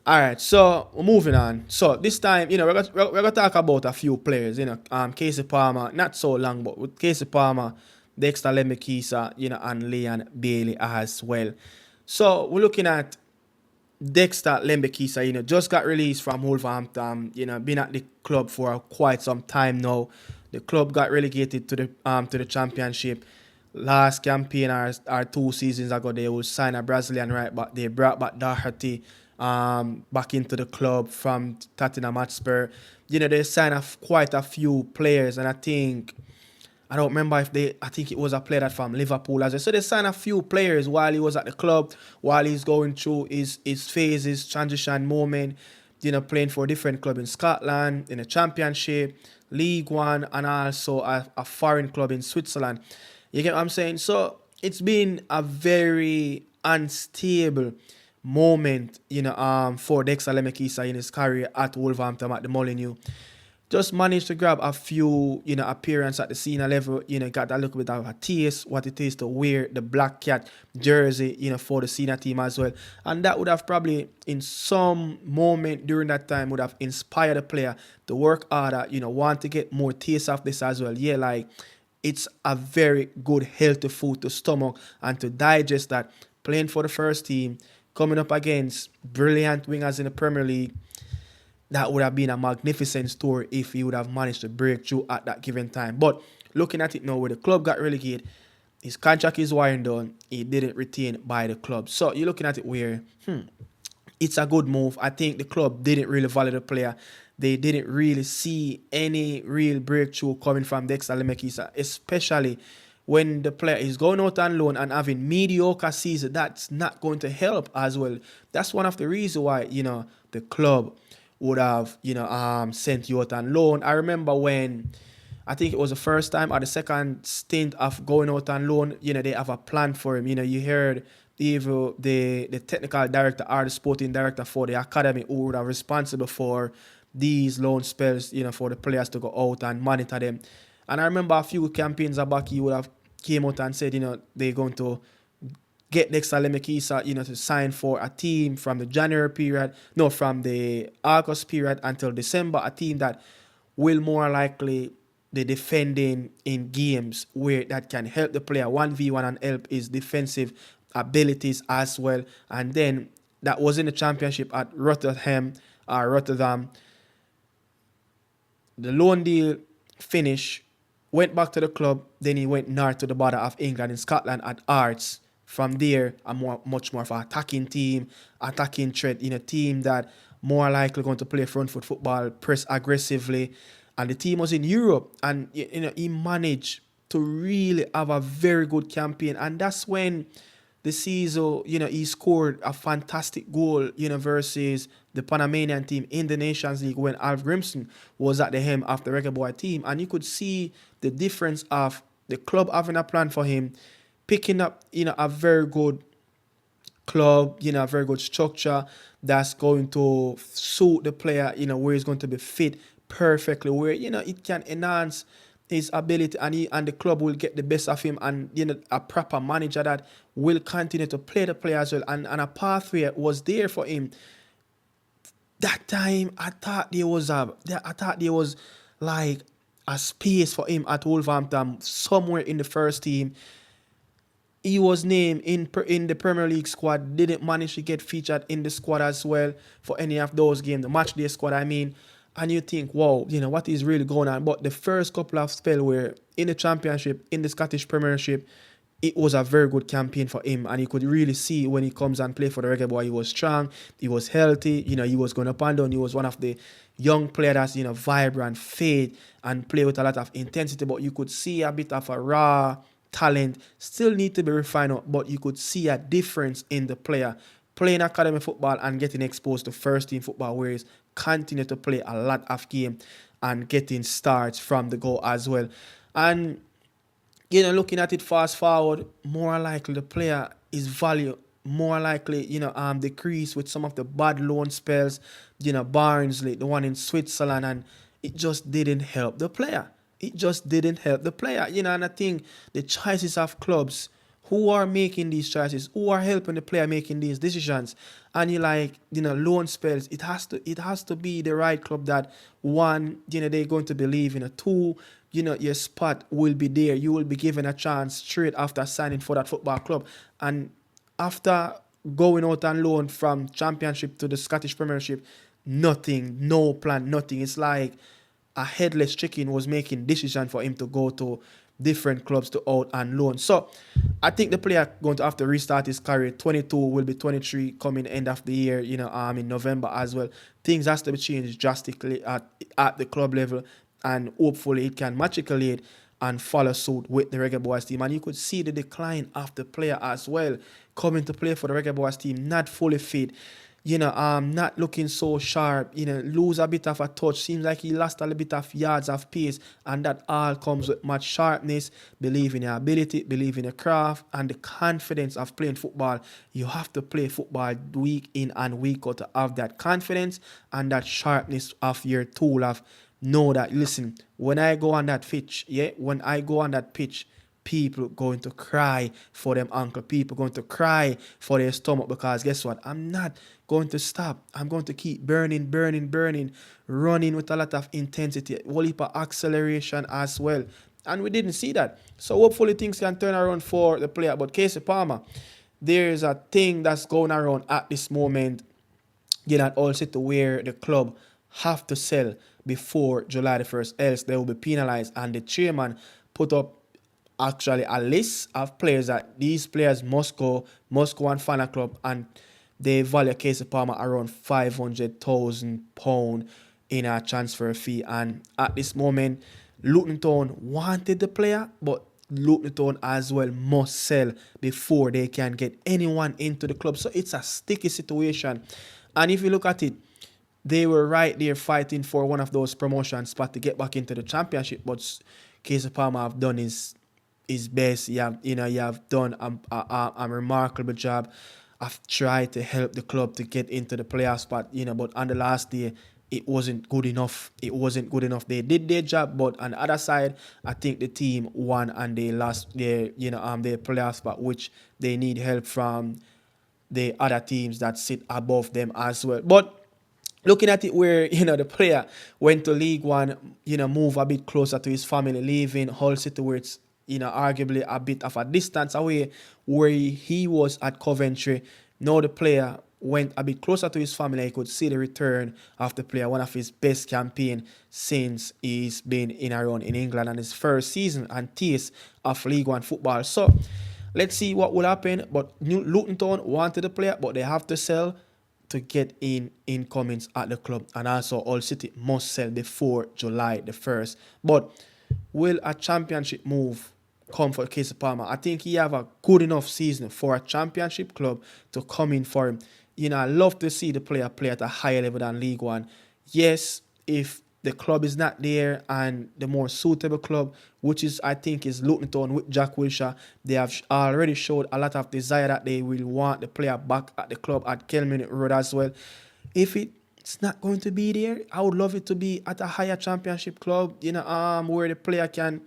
All right, so we're moving on. So this time, we're gonna talk about a few players. Kasey Palmer, not so long, but with Kasey Palmer, Dexter Lembikisa, and Leon Bailey as well. So we're looking at Dexter Lembikisa, just got released from Wolverhampton. Been at the club for quite some time now. The club got relegated to the championship last campaign or 2 seasons ago. They will sign a Brazilian right back. They brought back Doherty back into the club from Tottenham Hotspur. They signed quite a few players, and I don't remember if I think it was a player that from Liverpool as well. So they signed a few players while he was at the club, while he's going through his phases, transition moment, playing for a different club in Scotland, in the Championship, League One, and also a foreign club in Switzerland. You get what I'm saying? So it's been a very unstable moment, for Dexter Lembikisa in his career at Wolverhampton at the Molineux. Just managed to grab a few, appearance at the senior level, got a little bit of a taste what it is to wear the Black Cat jersey, for the senior team as well. And that would have probably, in some moment during that time, would have inspired the player to work harder, want to get more taste of this as well. Yeah, like, it's a very good, healthy food to stomach and to digest that. Playing for the first team, coming up against brilliant wingers in the Premier League, that would have been a magnificent story if he would have managed to break through at that given time. But looking at it now, where the club got relegated, his contract is winding down, he didn't retain by the club. So you're looking at it where, it's a good move. I think the club didn't really value the player. They didn't really see any real breakthrough coming from Dexter Lembikisa, especially when the player is going out on loan and having mediocre season. That's not going to help as well. That's one of the reasons why, the club would have, sent you out on loan. I remember when, I think it was the first time or the second stint of going out on loan, they have a plan for him. You heard either the technical director or the sporting director for the academy who would have responsible for these loan spells, for the players to go out and monitor them. And I remember a few campaigns back, he would have came out and said, they're going to get Dexter Lembikisa, to sign for a team from from the August period until December, a team that will more likely the defending in games where that can help the player 1v1 and help his defensive abilities as well. And then that was in the championship at Rotterdam. The loan deal finished, went back to the club, then he went north to the border of England in Scotland at Hearts. From there, much more of an attacking team, attacking threat in a team that more likely going to play front foot football, press aggressively. And the team was in Europe, and he managed to really have a very good campaign. And that's when the season, he scored a fantastic goal, versus the Panamanian team in the Nations League when Alf Grimson was at the helm of the Reggae Boyz team. And you could see the difference of the club having a plan for him, picking up, a very good club, a very good structure that's going to suit the player, where he's going to be fit perfectly, where, it can enhance his ability, and the club will get the best of him, and, a proper manager that will continue to play the player as well. And a pathway was there for him. That time, I thought there was like a space for him at Wolverhampton, somewhere in the first team. He was named in the Premier League squad, didn't manage to get featured in the squad as well for any of those games, the match day squad, I mean. And you think, wow, what is really going on? But the first couple of spells were in the Championship, in the Scottish Premiership, it was a very good campaign for him. And you could really see when he comes and play for the Reggae Boyz, he was strong, he was healthy, he was going up and down. He was one of the young players that's, vibrant, fit, and play with a lot of intensity. But you could see a bit of a raw talent, still need to be refined, but you could see a difference in the player playing academy football and getting exposed to first team football, where he's continue to play a lot of game and getting starts from the goal as well. And looking at it fast forward, more likely the player is value more likely decrease with some of the bad loan spells, Barnsley, the one in Switzerland, and it just didn't help the player. And I think the choices of clubs who are making these choices, who are helping the player making these decisions. And you like, loan spells, it has to be the right club that one, they're going to believe in. A two, your spot will be there. You will be given a chance straight after signing for that football club. And after going out on loan from championship to the Scottish Premiership, nothing, no plan, nothing. It's like a headless chicken was making decision for him to go to different clubs to out and loan. So I think the player going to have to restart his career. 22 will be 23 coming end of the year, in November as well. Things has to be changed drastically at the club level, and hopefully it can matriculate and follow suit with the Reggae Boyz team. And you could see the decline of the player as well, coming to play for the Reggae Boyz team, not fully fit, not looking so sharp, lose a bit of a touch. Seems like he lost a little bit of yards of pace, and that all comes with much sharpness, believe in your ability, believe in your craft, and the confidence of playing football. You have to play football week in and week out to have that confidence and that sharpness of your tool of know that, listen, when I go on that pitch, people going to cry for them ankle, people going to cry for their stomach, because guess what? I'm not going to stop. I'm going to keep burning, running with a lot of intensity, whole heap of acceleration as well. And we didn't see that. So hopefully things can turn around for the player. But Kasey Palmer, there's a thing that's going around at this moment, at All City, where the club have to sell before July the 1st, else they will be penalized. And the chairman put up actually a list of players that these players must go and find a club, and they value Kasey Palmer around £500,000 in a transfer fee. And at this moment, Luton Town wanted the player, but Luton Town as well must sell before they can get anyone into the club. So it's a sticky situation. And if you look at it, they were right there fighting for one of those promotion spots to get back into the championship. But Kasey Palmer have done his best. You have done a remarkable job. I've tried to help the club to get into the playoff spot, but on the last day, it wasn't good enough. They did their job, but on the other side, I think the team won and they lost their playoff spot, which they need help from the other teams that sit above them as well. But looking at it where, the player went to League One, move a bit closer to his family, leaving Hull City where it's, arguably a bit of a distance away where he was at Coventry. Now the player went a bit closer to his family. He could see the return of the player, one of his best campaign since he's been in around in England, and his first season and taste of League One football. So let's see what will happen. But Luton Town wanted the player, but they have to sell to get incomings at the club. And also All City must sell before July the 1st. But will a championship move come for Kasey Palmer? I think he have a good enough season for a championship club to come in for him. I love to see the player play at a higher level than League One. Yes, if the club is not there and the more suitable club, which is I think is Luton Town with Jack Wilshere, they have already showed a lot of desire that they will want the player back at the club at Kelman Road as well. If it's not going to be there, I would love it to be at a higher championship club, where the player can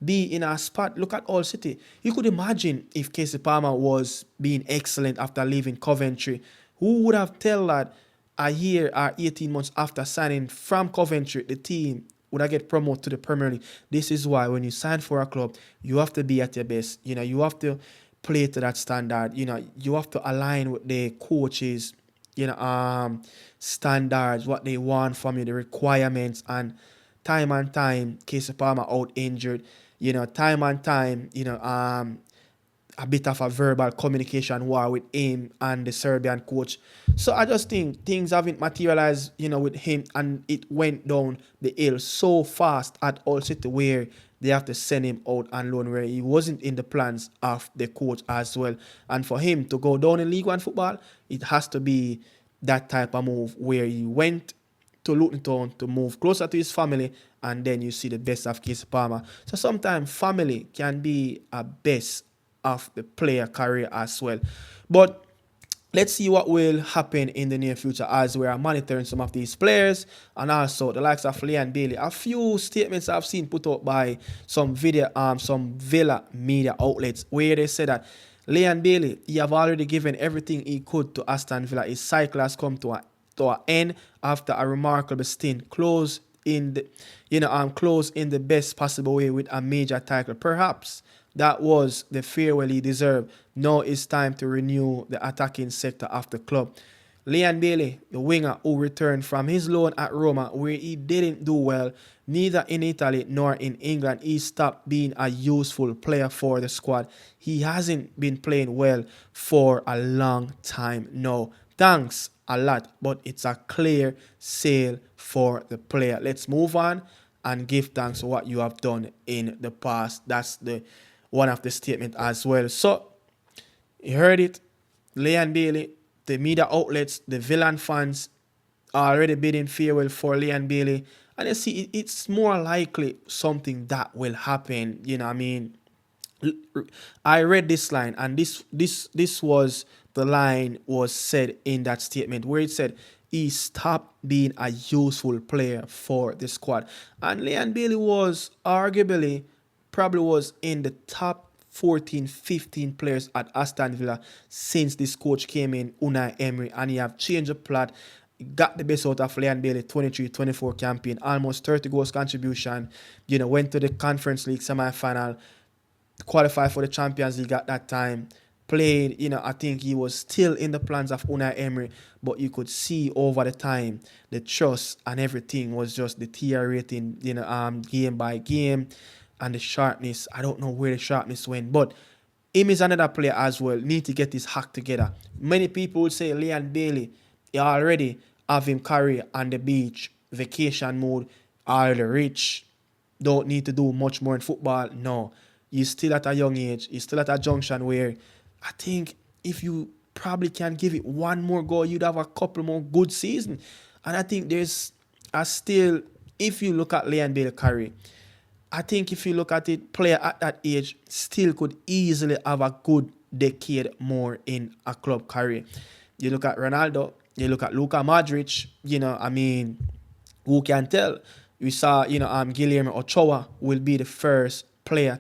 be in a spot. Look at All City. You could imagine if Kasey Palmer was being excellent after leaving Coventry. Who would have told that a year or 18 months after signing from Coventry, the team would I get promoted to the Premier League? This is why when you sign for a club, you have to be at your best. You have to play to that standard. You have to align with the coaches, standards, what they want from you, the requirements. And time and time, Kasey Palmer out injured. Time and time, a bit of a verbal communication war with him and the Serbian coach. So I just think things haven't materialized, with him, and it went down the hill so fast at All City where they have to send him out on loan, where he wasn't in the plans of the coach as well. And for him to go down in League One football, it has to be that type of move where he went to Luton Town to move closer to his family, and then you see the best of Kasey Palmer. So sometimes family can be a best of the player career as well. But let's see what will happen in the near future as we are monitoring some of these players, and also the likes of Leon Bailey. A few statements I've seen put out by some Villa media outlets where they say that Leon Bailey, he have already given everything he could to Aston Villa. His cycle has come to an end after a remarkable stint, close in the best possible way with a major title. Perhaps that was the farewell he deserved. Now it's time to renew the attacking sector of the club. Leon Bailey, the winger who returned from his loan at Roma, where he didn't do well, neither in Italy nor in England, he stopped being a useful player for the squad. He hasn't been playing well for a long time now. Thanks a lot, but it's a clear sale for the player. Let's move on and give thanks for what you have done in the past. That's the one of the statement as well. So you heard it, Leon Bailey, the media outlets, the Villain fans are already bidding farewell for Leon Bailey, and you see it's more likely something that will happen. You know what I mean? I read this line, and this was the line was said in that statement where it said he stopped being a useful player for the squad, and Leon Bailey was arguably probably was in the top 14, 15 players at Aston Villa since this coach came in, Unai Emery, and he have changed the plot, got the best out of Leon Bailey 23-24 campaign, almost 30 goals contribution, went to the Conference League semi-final, qualified for the Champions League at that time, played, I think he was still in the plans of Unai Emery, but you could see over the time, the trust and everything was just deteriorating, game by game. And the sharpness, I don't know where the sharpness went, but him is another player as well. Need to get his hack together. Many people would say Leon Bailey, he already have him career on the beach, vacation mode, already rich, don't need to do much more in football. No, he's still at a young age. He's still at a junction where I think if you probably can give it one more go, you'd have a couple more good seasons. And I think there's still, if you look at Leon Bailey's career, I think if you look at it, player at that age still could easily have a good decade more in a club career. You look at Ronaldo, you look at Luka Modric, who can tell? We saw, Guillermo Ochoa will be the first player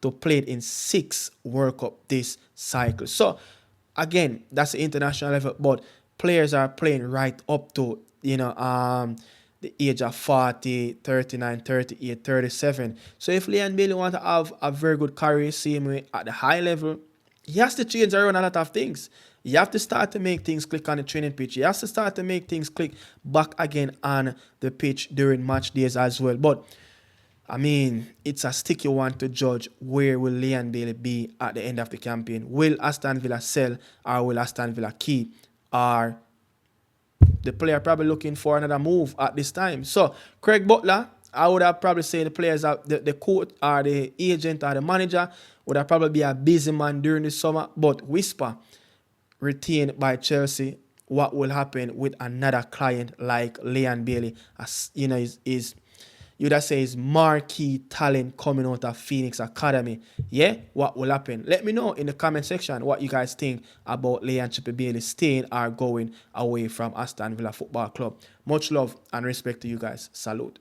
to play in 6 World Cup this cycle. So, again, that's the international level, but players are playing right up to, the age of 40, 39, 38, 37. So if Leon Bailey want to have a very good career, same way at the high level, he has to change around a lot of things. You have to start to make things click on the training pitch. You have to start to make things click back again on the pitch during match days as well. But, it's a sticky one to judge where will Leon Bailey be at the end of the campaign. Will Aston Villa sell or will Aston Villa keep? Or the player probably looking for another move at this time. So, Craig Butler, I would have probably say the players, the coach or the agent or the manager would have probably be a busy man during the summer. But whisper, retained by Chelsea, what will happen with another client like Leon Bailey, as you'd have say is marquee talent coming out of Phoenix Academy. Yeah, what will happen? Let me know in the comment section what you guys think about Leon Chippy Bailey staying or going away from Aston Villa Football Club. Much love and respect to you guys. Salute.